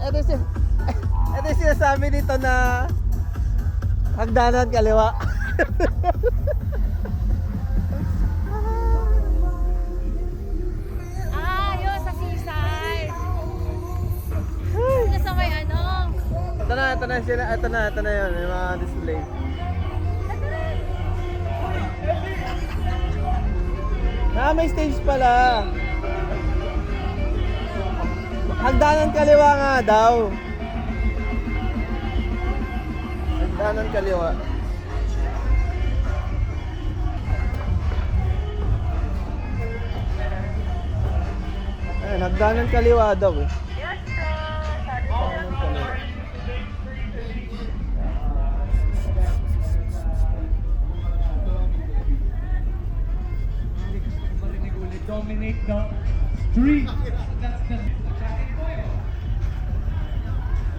ito yung sinasabi dito na hagdanan kaliwa. Yun sa seaside. Yung sa may ano. Ito na yun, yung mga display. May stage pala. Hagdanan kaliwa nga daw. Hagdanan kaliwa. Ayun, hagdanan kaliwa daw eh. Hagdanan kaliwa. Dominate the street.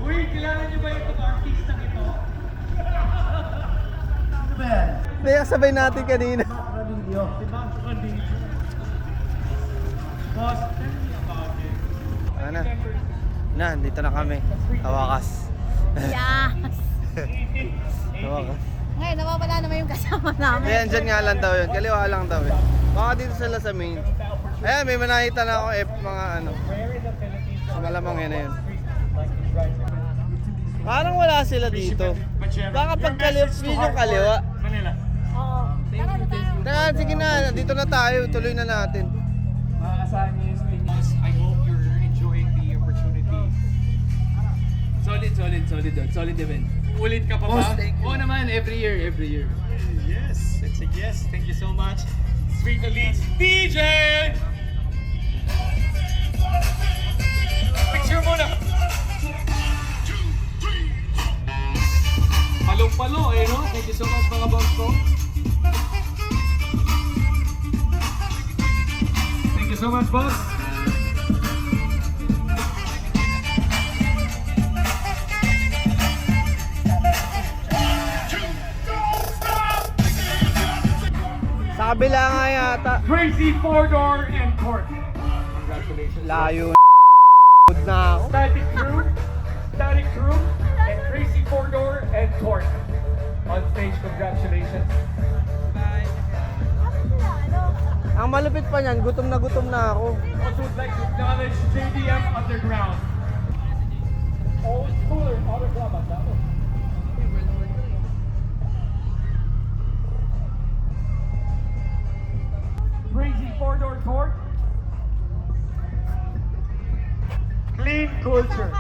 Uy, kilala niyo ba itong artistang ito? Kaya sabay natin kanina. Si Bancho Candillo. Boss, tell me about it. Ano na, dito na kami. Hawakas. Yes. Hawakas. Ngayon, nawawala naman yung kasama namin. Ayan, dyan nga lang daw yun. Kaliwa lang daw eh. Baka dito sila sa main. Ayan, may manakita na ako mga ano. So, malamang yun na yun. Parang wala sila dito. Baka pag yun yung kaliwa. Manila. Oo. Tara na tayo. Tara, sige na. Dito na tayo. Tuloy na natin. Maasahan niyo yung things. I hope you're enjoying the opportunity. Solid event. Ulit ka pa ba? Oo naman, every year. Yes, it's a yes. Thank you so much. Street Elites DJ! Picture muna! Palong-palo eh, no? Thank you so much mga boss ko. Thank you so much, boss. Sa kabila nga yata. Crazy four-door and court. Congratulations. Layo na ako. Static Crew, and Crazy four-door and court. On stage, congratulations. Ang malupit pa niyan, gutom na ako. Also would like to acknowledge JDM Underground. Old Schooler Auto Club at that one. Crazy four-door court. Clean culture.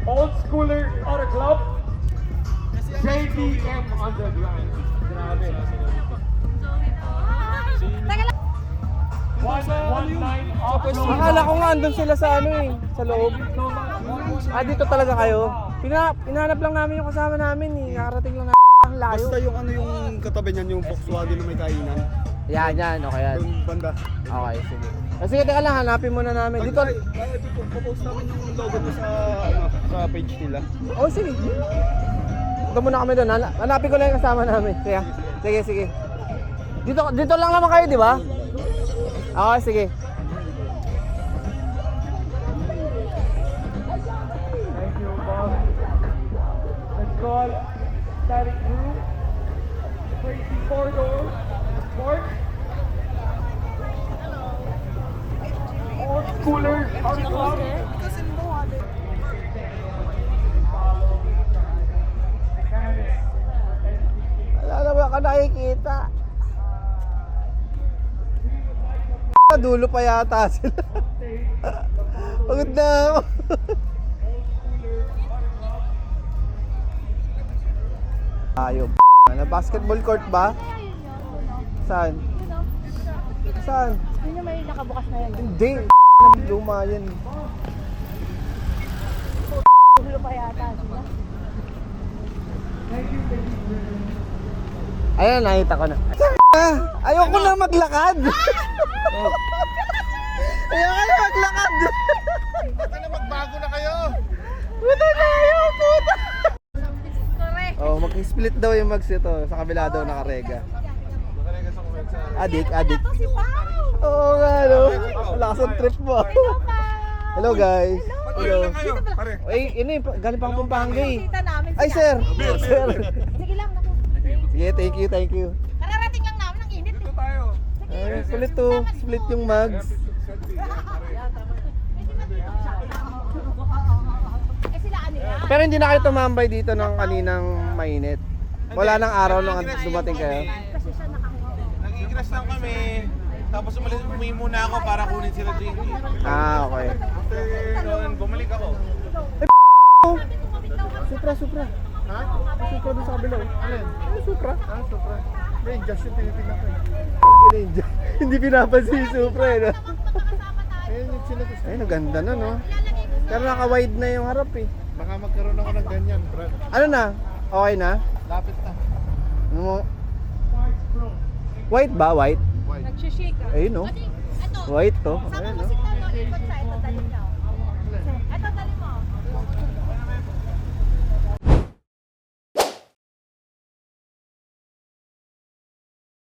Old Schooler Auto Club. JDM Underground. Grabe. Teka lang. 119 offload. Akala ko nga andun sila sa ano eh, sa loob. Dito talaga kayo. Pinahanap lang namin yung kasama namin eh. Nakarating lang ang layo. Basta yung ano yung katabi niyan, yung Volkswagen na may kainan. Yan. Okay yan. Yung banda. Okay, sige. Sige, teka lang, hanapin muna namin. Dito. Ito po, popost namin yung logo mo sa page nila. Oh, sige. Dito muna kami doon. Hanapin ko lang yung kasama namin. Sige. Dito lang naman kayo, di ba? Okay, sige. Thank you, Bob. Let's call Static Crew, Crazy four-door, Sport, Old Schooler, Auto Club. Wala na ba ka nakikita? Dulo pa yata sila. Pagod na ako. Ayop. Ano, basketball court ba? Saan? Yun yung may nakabukas na yun. Hindi. Luma yan. Dulo pa yata sila. Ayun, nakita ko na. Ayoko na maglakad. Ayoko na maglakad. Baka na magbago na kayo! Puta na ayaw, puta. Correct. Oh, mag-split daw yung mags ito. Sa kabila daw nakarega. Nakarega sa comment sa... Adik. Ito si Pao. Oo nga, no? Lakas ang trip mo. Hello, Pao. Hello, guys. Hello. kayo, pare. Ay, ini, galing pa ako Pampanga eh. Kita namin Ay, siya. sir. Sir. Sige lang. naku. Sige, thank you, thank you. Kararating lang namin ang init. Dito tayo. Ay, split to. Split yung mugs. Eh sila ano yan? Pero hindi na kayo tumambay dito ng kaninang mainit. Wala nang araw nung dumating kayo. Kasi siya nakahinga. Nag-igras lang kami. Tapos umuwi muna ako para kunin sila drinky. Ah, okay. After noon, bumalik ako. Supra, supra. Ha? Supra doon sa kabila. Alin? Ano Supra? Ah, Supra. Hindi, just yung tinitingnan ko. Hindi pinapansin yung supra eh. No? Ayun yung sila gusto. Ay, naganda na no. Pero naka-wide na yung harap eh. Baka magkaroon ako ng ganyan, Brad. Ano na? Okay na? Lapit na. Ano mo? White ba? White? Nagsishake ah. Ayun no. Ito, White to. sama Ayun mo no. si Tolo, ikot sa ito, dali na.